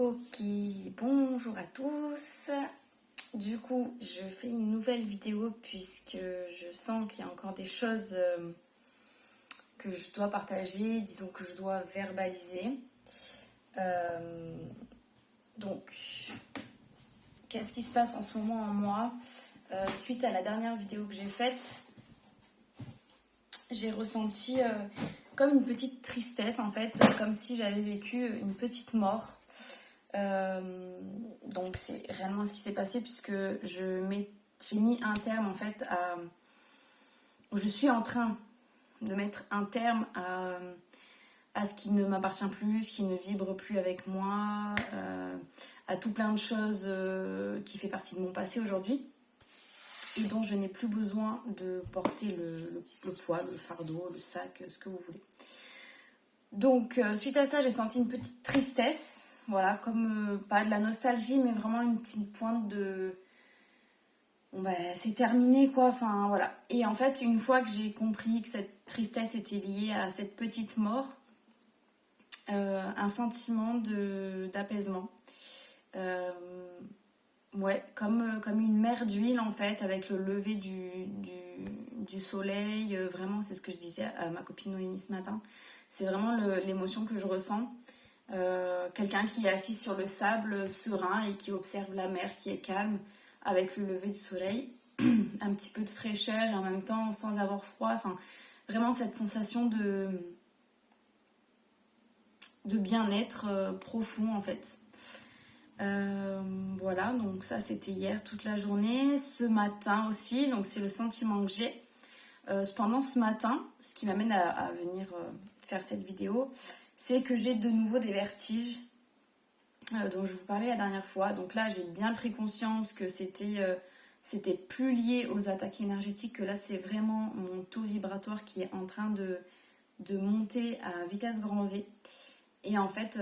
Ok, bonjour à tous. Du coup, je fais une nouvelle vidéo puisque je sens qu'il y a encore des choses que je dois partager, disons que je dois verbaliser. Euh, donc, qu'est-ce qui se passe en ce moment en moi? Suite à la dernière vidéo que j'ai faite, j'ai ressenti comme une petite tristesse en fait, comme si j'avais vécu une petite mort. Donc c'est réellement ce qui s'est passé puisque j'ai mis un terme en fait à... Je suis en train de mettre un terme à ce qui ne m'appartient plus, ce qui ne vibre plus avec moi, à tout plein de choses qui fait partie de mon passé aujourd'hui et dont je n'ai plus besoin de porter le poids, le fardeau, le sac, ce que vous voulez. Donc suite à ça, j'ai senti une petite tristesse. Voilà, comme pas de la nostalgie, mais vraiment une petite pointe de... Bon bah, c'est terminé quoi, enfin voilà. Et en fait, une fois que j'ai compris que cette tristesse était liée à cette petite mort, un sentiment d'apaisement. Ouais, comme une mer d'huile en fait, avec le lever du soleil. Vraiment, c'est ce que je disais à ma copine Noémie ce matin. C'est vraiment l'émotion que je ressens. Quelqu'un qui est assis sur le sable serein et qui observe la mer qui est calme avec le lever du soleil, un petit peu de fraîcheur et en même temps sans avoir froid, enfin vraiment cette sensation de bien-être profond en fait. Voilà, donc ça c'était hier toute la journée, ce matin aussi, donc c'est le sentiment que j'ai. Cependant ce matin, ce qui m'amène à venir faire cette vidéo, c'est que j'ai de nouveau des vertiges dont je vous parlais la dernière fois. Donc là, j'ai bien pris conscience que c'était plus lié aux attaques énergétiques, que là, c'est vraiment mon taux vibratoire qui est en train de monter à vitesse grand V. Et en fait,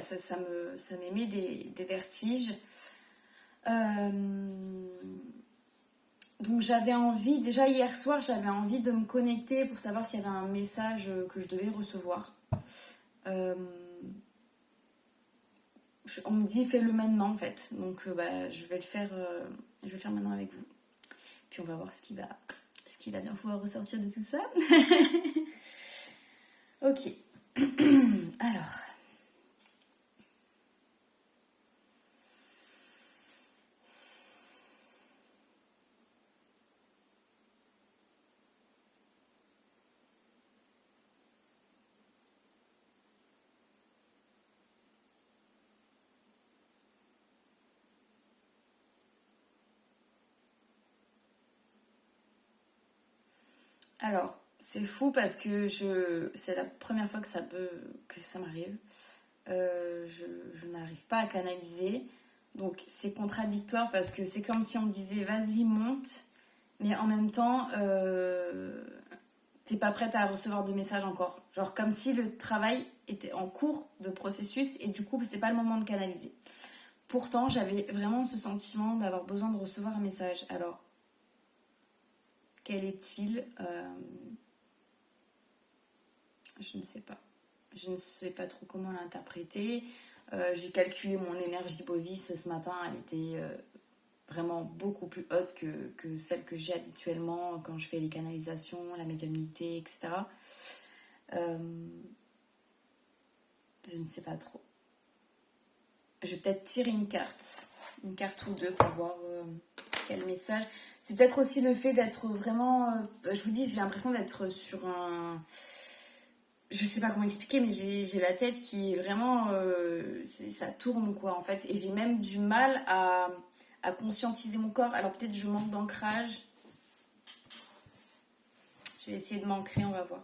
ça m'émet des vertiges. Donc j'avais envie, déjà hier soir, j'avais envie de me connecter pour savoir s'il y avait un message que je devais recevoir. On me dit fais-le maintenant en fait, donc je vais le faire maintenant avec vous. Puis on va voir ce qui va bien pouvoir ressortir de tout ça. Ok. Alors. Alors, c'est fou parce que c'est la première fois que ça m'arrive. Je n'arrive pas à canaliser. Donc c'est contradictoire parce que c'est comme si on me disait vas-y monte, mais en même temps t'es pas prête à recevoir de messages encore. Genre comme si le travail était en cours de processus et du coup c'est pas le moment de canaliser. Pourtant j'avais vraiment ce sentiment d'avoir besoin de recevoir un message. Alors quel est-il? Je ne sais pas. Je ne sais pas trop comment l'interpréter. J'ai calculé mon énergie bovis ce matin. Elle était vraiment beaucoup plus haute que celle que j'ai habituellement quand je fais les canalisations, la médiumnité, etc. Je ne sais pas trop. Je vais peut-être tirer une carte ou deux pour voir quel message. C'est peut-être aussi le fait d'être vraiment... je vous dis, j'ai l'impression d'être sur un... Je sais pas comment expliquer, mais j'ai la tête qui est vraiment... ça tourne, quoi, en fait. Et j'ai même du mal à conscientiser mon corps. Alors peut-être je manque d'ancrage. Je vais essayer de m'ancrer, on va voir.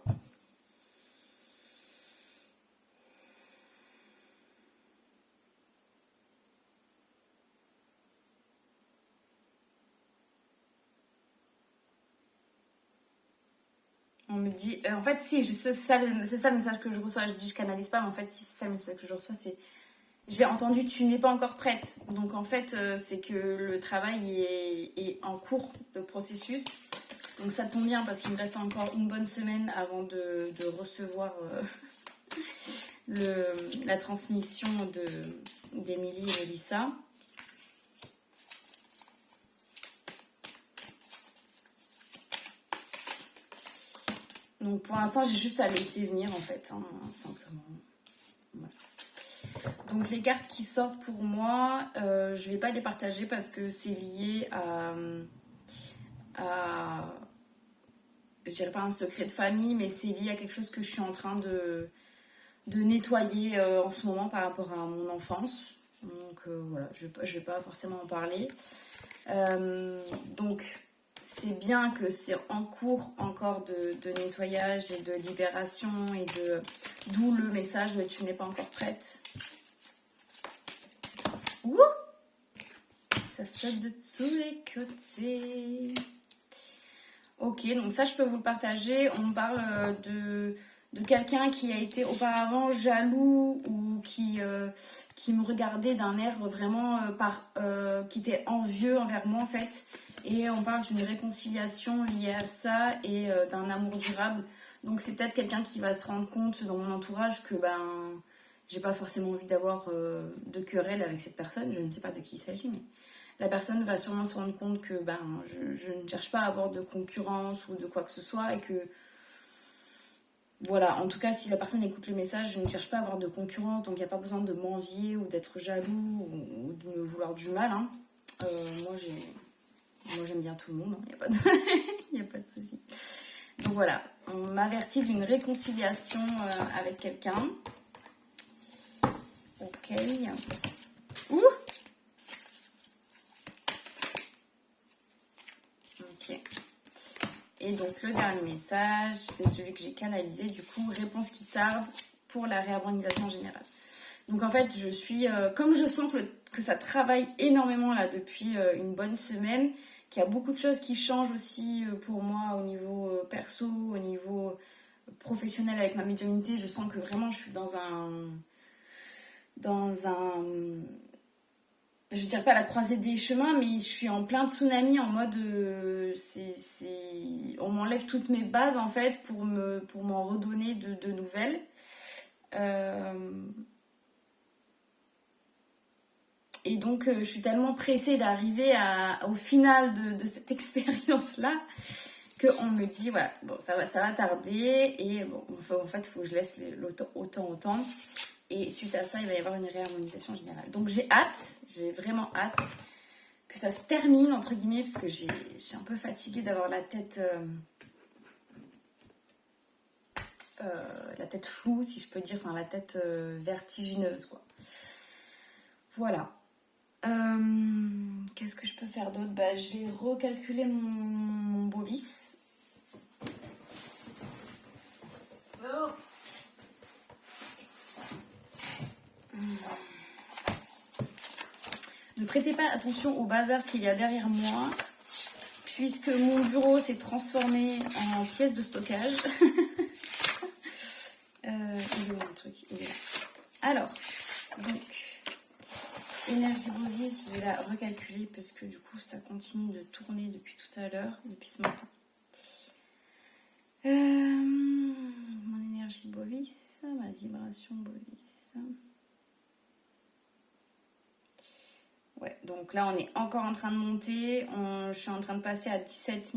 On me dit... en fait, si, c'est ça le message que je reçois. Je dis je canalise pas, mais en fait, si c'est ça le message que je reçois, c'est... J'ai entendu tu n'es pas encore prête. Donc en fait, c'est que le travail est en cours de processus. Donc ça tombe bien parce qu'il me reste encore une bonne semaine avant de recevoir la transmission d'Émilie et Mélissa. Donc pour l'instant, j'ai juste à laisser venir en fait, hein, simplement. Voilà. Donc les cartes qui sortent pour moi, je vais pas les partager parce que c'est lié à je dirais pas un secret de famille, mais c'est lié à quelque chose que je suis en train de nettoyer en ce moment par rapport à mon enfance. Donc voilà, je vais pas forcément en parler. Donc c'est bien que c'est en cours encore de nettoyage et de libération et d'où le message « tu n'es pas encore prête ». Ouh, ça saute de tous les côtés. Ok, donc ça je peux vous le partager. On me parle de quelqu'un qui a été auparavant jaloux ou qui me regardait d'un air vraiment qui était envieux envers moi en fait. Et on parle d'une réconciliation liée à ça et d'un amour durable. Donc c'est peut-être quelqu'un qui va se rendre compte dans mon entourage que j'ai pas forcément envie d'avoir de querelle avec cette personne. Je ne sais pas de qui il s'agit, mais la personne va sûrement se rendre compte que je ne cherche pas à avoir de concurrence ou de quoi que ce soit et que voilà, en tout cas si la personne écoute le message, je ne cherche pas à avoir de concurrence, donc il n'y a pas besoin de m'envier ou d'être jaloux ou de me vouloir du mal. Hein. Moi j'aime bien tout le monde, il n'y a pas de y a pas de souci. Donc voilà, on m'avertit d'une réconciliation avec quelqu'un. Ok. Ouh. Ok. Et donc le dernier message, c'est celui que j'ai canalisé. Du coup, réponse qui tarde pour la réharmonisation générale. Donc en fait, je suis, comme je sens que ça travaille énormément là depuis une bonne semaine, qu'il y a beaucoup de choses qui changent aussi pour moi au niveau perso, au niveau professionnel avec ma médiumnité. Je sens que vraiment je suis dans un je dirais pas la croisée des chemins, mais je suis en plein tsunami en mode on m'enlève toutes mes bases en fait pour m'en redonner de nouvelles. Et donc je suis tellement pressée d'arriver au final de cette expérience là qu'on me dit voilà, bon ça va tarder et bon en fait il faut que je laisse autant au temps. Et suite à ça, il va y avoir une réharmonisation générale. Donc j'ai vraiment hâte que ça se termine, entre guillemets, parce que j'ai un peu fatiguée d'avoir la tête floue, si je peux dire, enfin la tête vertigineuse, quoi. Voilà. Qu'est-ce que je peux faire d'autre ? Je vais recalculer mon bovis. Oh. Ne prêtez pas attention au bazar qu'il y a derrière moi, puisque mon bureau s'est transformé en pièce de stockage. Il est où mon truc ? Il est là. Alors, donc, énergie bovis, je vais la recalculer parce que du coup, ça continue de tourner depuis tout à l'heure, depuis ce matin. Mon énergie bovis, ma vibration bovis. Ouais, donc là, on est encore en train de monter. Je suis en train de passer à 17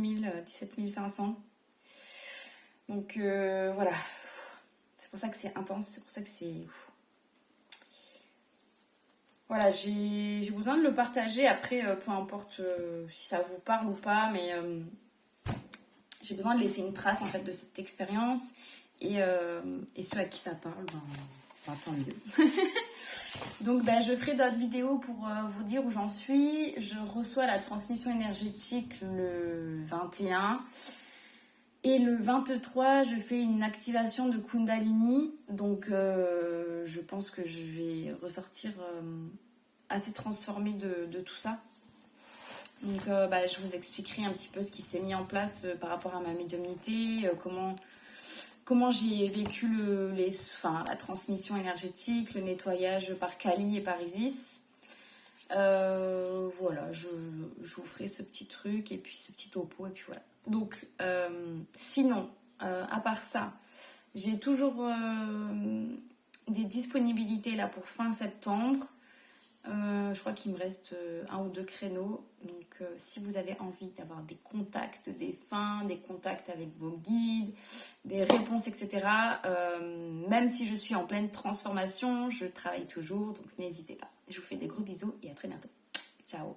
500. Donc voilà. C'est pour ça que c'est intense. C'est pour ça que c'est... Voilà, j'ai besoin de le partager. Après, peu importe si ça vous parle ou pas, mais j'ai besoin de laisser une trace en fait de cette expérience. Et ceux à qui ça parle, tant mieux. Donc je ferai d'autres vidéos pour vous dire où j'en suis. Je reçois la transmission énergétique le 21. Et le 23, je fais une activation de Kundalini. Donc je pense que je vais ressortir assez transformée de tout ça. Donc je vous expliquerai un petit peu ce qui s'est mis en place par rapport à ma médiumnité, comment j'ai vécu la transmission énergétique, le nettoyage par Kali et par Isis. Voilà, je vous ferai ce petit truc et puis ce petit topo et puis voilà. Donc, sinon, à part ça, j'ai toujours des disponibilités là pour fin septembre. Je crois qu'il me reste 1 ou 2 créneaux. Donc, si vous avez envie d'avoir des contacts, des contacts avec vos guides, des réponses, etc. Même si je suis en pleine transformation, je travaille toujours. Donc, n'hésitez pas. Je vous fais des gros bisous et à très bientôt. Ciao.